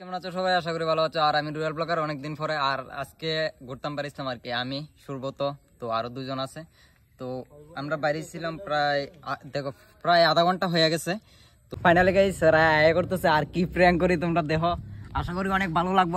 কেমন আছো সবাই? আশা করি ভালো আছো। আর আমি রুয়াল ব্লগার, অনেকদিন পরে। আর আজকে ঘুরতাম পারিছিলাম আর কি, আমি সুব্রত, তো আরো দুজন আছে। তো আমরা বাইরে ছিলাম প্রায় দেখো প্রায় আধা ঘন্টা হয়ে গেছে। তো ফাইনালি গাইস আয় করতেছে আর কি প্র্যাঙ্ক করি তোমরা দেখো, আশা করি অনেক ভালো লাগবে।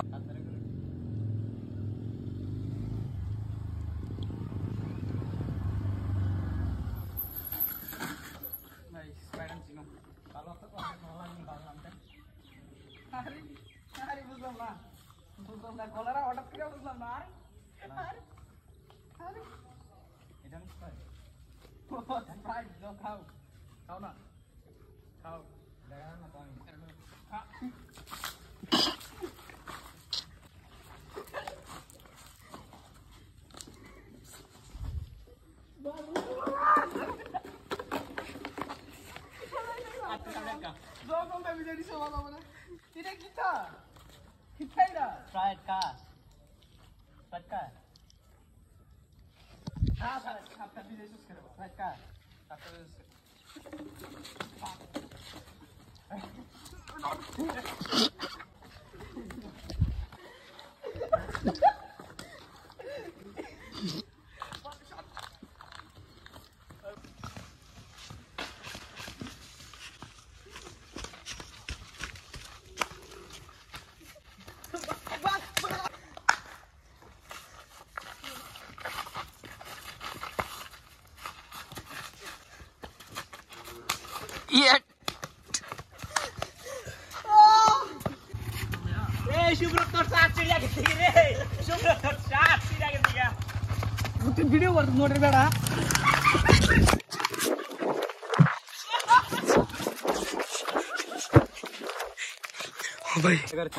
ভিডিও করতে নোটের বেড়া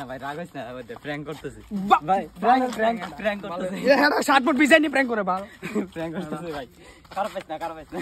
ভাই রাগ হইছ না, প্র্যাঙ্ক করতেছি ভাই, প্র্যাঙ্ক করতেছি। 60 ফুট পিছাই নি প্র্যাঙ্ক করে ভাই, প্র্যাঙ্ক করতেছি ভাই। খারাপ পাইছ না, খারাপ পাইছ না।